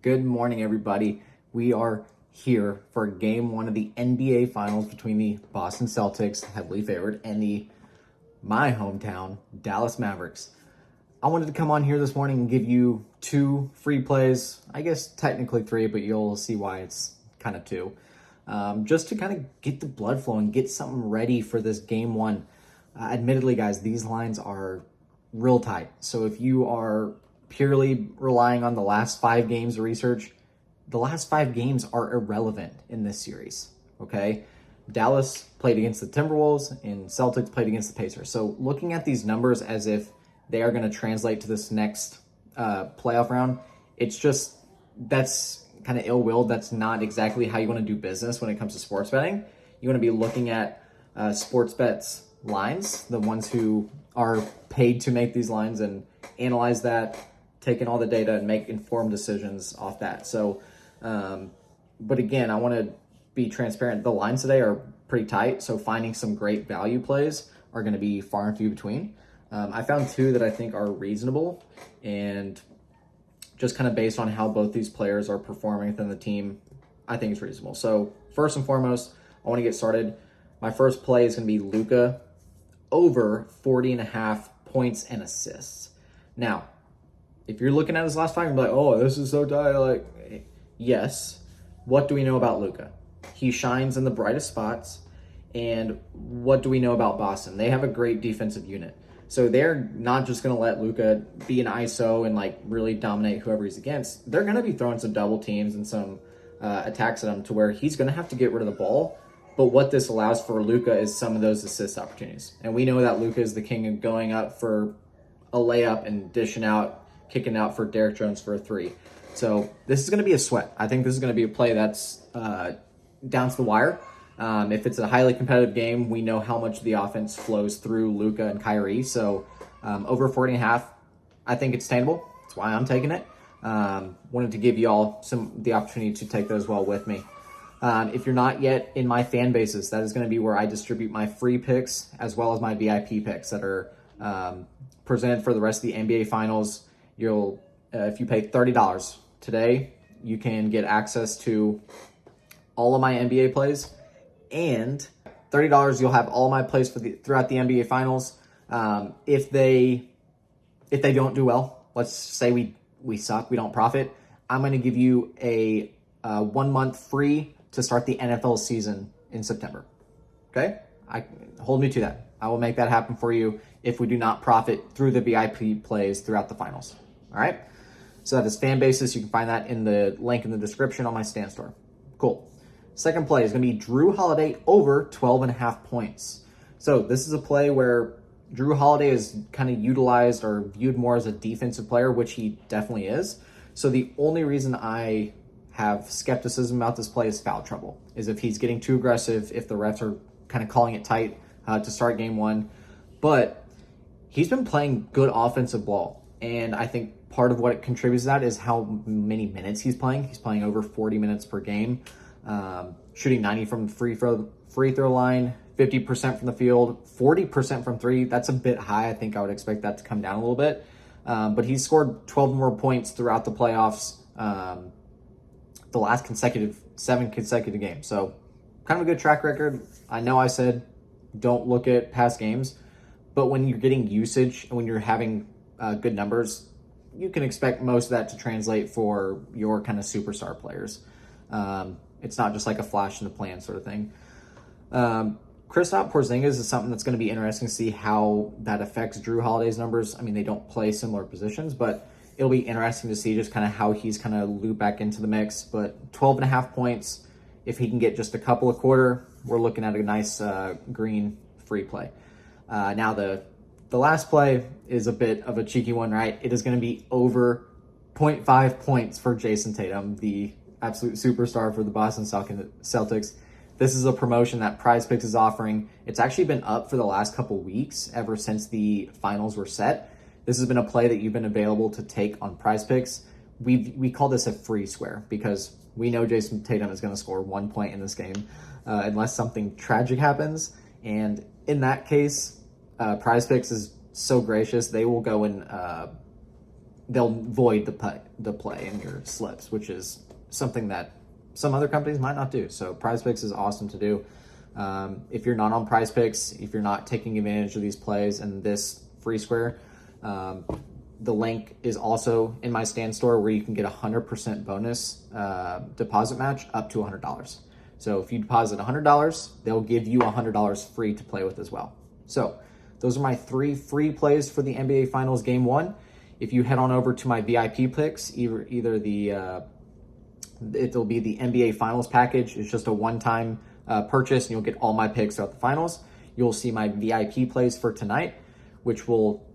Good morning, everybody. We are here for game one of the NBA Finals between the Boston Celtics, heavily favored, and my hometown, Dallas Mavericks. I wanted to come on here this morning and give you two free plays. I guess technically three, but you'll see why it's kind of two. Just to kind of get the blood flowing, get something ready for this game one. Admittedly, guys, these lines are real tight. So if you are purely relying on the last 5 games of research, the last 5 games are irrelevant in this series, okay? Dallas played against the Timberwolves and Celtics played against the Pacers. So looking at these numbers as if they are going to translate to this next playoff round, that's kind of ill-willed. That's not exactly how you want to do business when it comes to sports betting. You want to be looking at sports bets lines, the ones who are paid to make these lines, and analyze that, take in all the data and make informed decisions off that. So, but again, I want to be transparent. The lines today are pretty tight, so finding some great value plays are going to be far and few between. I found 2 that I think are reasonable and just kind of based on how both these players are performing within the team, I think it's reasonable. So first and foremost, I want to get started. My first play is going to be Luka over 40.5 points and assists. Now, if you're looking at his last 5, you're like, oh, this is so tight. Like, yes. What do we know about Luka? He shines in the brightest spots. And what do we know about Boston? They have a great defensive unit. So they're not just going to let Luka be an ISO and like really dominate whoever he's against. They're going to be throwing some double teams and some attacks at him to where he's going to have to get rid of the ball. But what this allows for Luka is some of those assist opportunities. And we know that Luka is the king of going up for a layup and dishing out, kicking out for Derrick Jones for a 3. So this is going to be a sweat. I think this is going to be a play that's down to the wire. If it's a highly competitive game, we know how much the offense flows through Luka and Kyrie. So over 40.5, I think it's attainable. That's why I'm taking it. Wanted to give you all the opportunity to take those well with me. If you're not yet in my fan bases, that is going to be where I distribute my free picks as well as my VIP picks that are presented for the rest of the NBA Finals. You'll, if you pay $30 today, you can get access to all of my NBA plays, and $30 you'll have all my plays throughout the NBA Finals. If they don't do well, let's say we suck, we don't profit, I'm going to give you a 1 month free to start the NFL season in September. Okay? Hold me to that. I will make that happen for you if we do not profit through the VIP plays throughout the finals. All right? So that is fan basis. You can find that in the link in the description on my Stan Store. Cool. Second play is going to be Jrue Holiday over 12.5 points. So this is a play where Jrue Holiday is kind of utilized or viewed more as a defensive player, which he definitely is. So the only reason I have skepticism about this play is foul trouble, is if he's getting too aggressive, if the refs are kind of calling it tight to start game one. But he's been playing good offensive ball, and I think part of what it contributes to that is how many minutes he's playing. He's playing over 40 minutes per game, shooting 90 from the free throw line, 50% from the field, 40% from 3. That's a bit high. I think I would expect that to come down a little bit. But he's scored 12 more points throughout the playoffs, the last 7 consecutive games. So kind of a good track record. I know I said don't look at past games, but when you're getting usage and when you're having good numbers, you can expect most of that to translate for your kind of superstar players. It's not just like a flash in the pan sort of thing. Kristaps Porzingis is something that's going to be interesting to see how that affects Jrue Holiday's numbers. I mean, they don't play similar positions, but it'll be interesting to see just kind of how he's kind of looped back into the mix. But 12.5 points, if he can get just a couple a quarter, we're looking at a nice green free play. Now the last play is a bit of a cheeky one, right? It is going to be over 0.5 points for Jason Tatum, the absolute superstar for the Boston Celtics. This is a promotion that PrizePicks is offering. It's actually been up for the last couple weeks, ever since the finals were set. This has been a play that you've been available to take on PrizePicks. We call this a free square because we know Jason Tatum is going to score 1 point in this game unless something tragic happens. And in that case, PrizePicks is so gracious. They will go and they'll void the play in your slips, which is something that some other companies might not do. So Prize Picks is awesome to do. If you're not on Prize Picks, if you're not taking advantage of these plays and this free square, the link is also in my stand store where you can get 100% bonus deposit match up to $100. So if you deposit $100, they'll give you $100 free to play with as well. So those are my 3 free plays for the NBA Finals Game 1. If you head on over to my VIP picks, either the it'll be the NBA Finals package. It's just a one-time purchase, and you'll get all my picks throughout the finals. You'll see my VIP plays for tonight, which will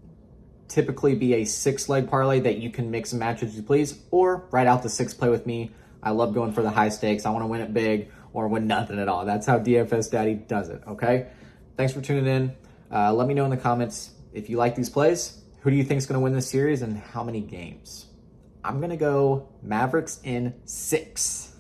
typically be a 6-leg parlay that you can mix and match as you please, or write out the 6 play with me. I love going for the high stakes. I want to win it big or win nothing at all. That's how DFS Daddy does it, okay? Thanks for tuning in. Let me know in the comments if you like these plays. Who do you think is going to win this series and how many games? I'm going to go Mavericks in 6.